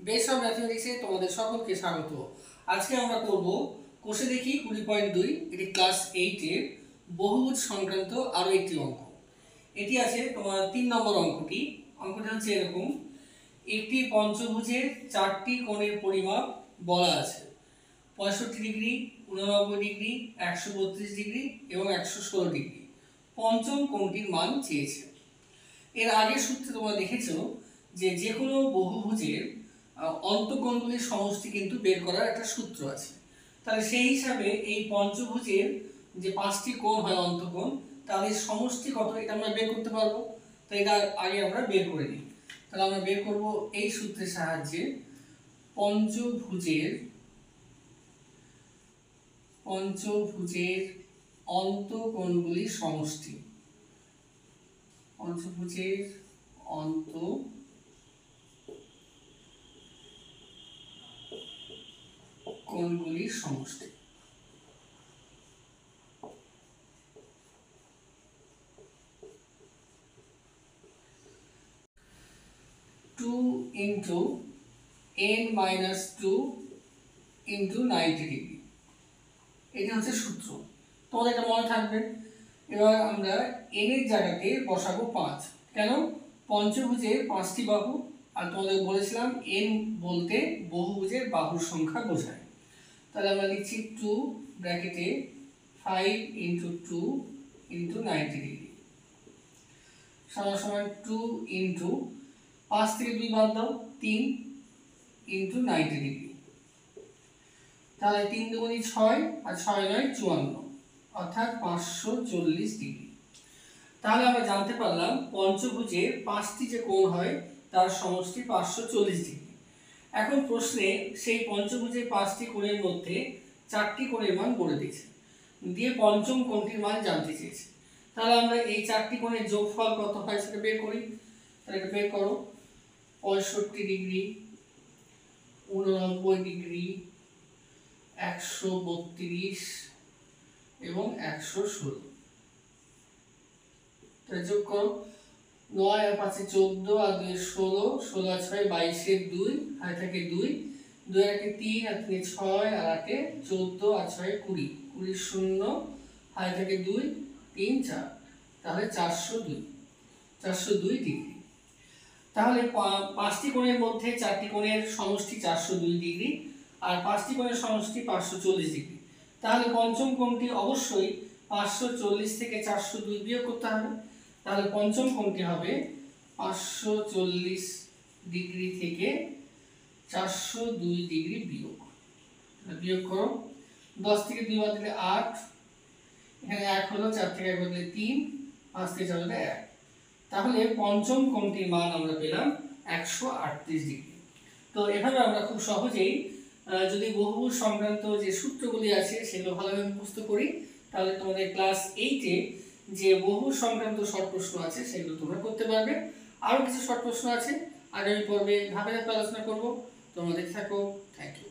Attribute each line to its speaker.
Speaker 1: Base of ম্যাথমেটিক্সে তোমাদের সকলকে স্বাগত। আজকে আমরা করব কোষে দেখি 20.2, এটি ক্লাস 8 এর বহুভুজ সংক্রান্ত আরো একটি অঙ্ক। এটি আছে তোমার 3 নম্বর অঙ্কটি। অঙ্কটি হচ্ছে এরকম: একটি পঞ্চভুজের 4টি কোণের পরিমাপ বলা আছে 65 ডিগ্রি, 89 ডিগ্রি, 132 ডিগ্রি এবং 116 ডিগ্রি। পঞ্চম কোণটির মান চেয়েছে। এর আগের সূত্রে তোমরা দেখেছো যে কোনো বহুভুজের অন্তঃকোণগুলির সমষ্টি কিন্তু বের করার একটা সূত্র আছে। তাহলে সেই হিসাবে এই পঞ্চভুজের যে 5টি কোণ হয় অন্তঃকোণ, তাদের সমষ্টি কত এটা আমরা বের করতে পারবো। তো এটা আগে আমরা বের করে নিই। তাহলে আমরা বের করব এই সূত্রের সাহায্যে পঞ্চভুজের অন্তঃকোণগুলির সমষ্টি। পঞ্চভুজের অন্তঃকোণগুলির সমষ্টি। 2 into n-2 into 90 ডিগ্রি, এটা হচ্ছে সূত্র। তোমাদের এটা মনে থাকবে। এবার আমরা n এর জায়গাতে বসাবো 5। কেন? পঞ্চভুজের 5টি বাহু, আর তোমাদের বলেছিলাম n বলতে বহুভুজের বাহুর সংখ্যা বোঝায়। তাহলে আমরা লিখছি 2 ব্র্যাকেটে 5 into 2 into 90 ডিগ্রি সমান 2 into 5 থেকে 2 বাদ দাও 3 into 90 ডিগ্রি। তাহলে 3 দুগুণে 6 আর 6 9 54, অর্থাৎ 540 ডিগ্রি। তাহলে আমরা জানতে পারলাম পঞ্চভুজে 5টি যে কোণ হয় তার সমষ্টি 540 ডিগ্রি। এখন প্রশ্নে সেই পঞ্চভুজের 5টি কোণের মধ্যে 4টি কোণের মান বলে দিয়েছে, দিয়ে পঞ্চম কোণটির মান জানতে চেয়েছে। তাহলে আমরা এই 4টি কোণের যোগফল কত হয় সেটা বের করি। তাহলে এটা বের করো। 65 ডিগ্রি, 89 ডিগ্রি, 132 এবং 116। তাহলে যোগ করো। 9 আর 5 14 আর 2 16, 16 আর 6 22 এর 2, হাতে থাকে 2, 2 আর 1 3 আর 3 6 আর 8 14 আর 6 20, 20 0, হাতে থাকে 2 3 4, তাহলে 402 ডিগ্রি। তাহলে 5টি কোণের মধ্যে 4টি কোণের সমষ্টি 402 ডিগ্রি, আর 5টি কোণের সমষ্টি 540 ডিগ্রি। তাহলে পঞ্চম কোণটি অবশ্যই 540 থেকে 402 বিয়োগ করতে হবে। তাহলে পঞ্চম কোণটি হবে 540 ডিগ্রি থেকে 402 ডিগ্রি বিয়োগ করো। 10 থেকে 2 বাদ দিলে 8, এখানে 1 হলো, 4 থেকে 1 বাদ দিলে 3, 5 থেকে 4 বাদ দিলে 1। তাহলে পঞ্চম কোণটির মান আমরা পেলাম 138 ডিগ্রি। তো এভাবে আমরা খুব সহজেই যদি বহুভুজ সংক্রান্ত যে সূত্রগুলি আছে সেগুলো ভালোভাবে মুখস্থ করি, তাহলে তোমাদের ক্লাস 8-এ যে বহুভুজ সংক্রান্ত শর্ট প্রশ্ন আছে সেগুলো তোমরা করতে পারবে। আরও কিছু শর্ট প্রশ্ন আছে, আগামী পর্বে ধাপে ধাপে আলোচনা করব। তোমরা দেখতে থাকো। Thank you.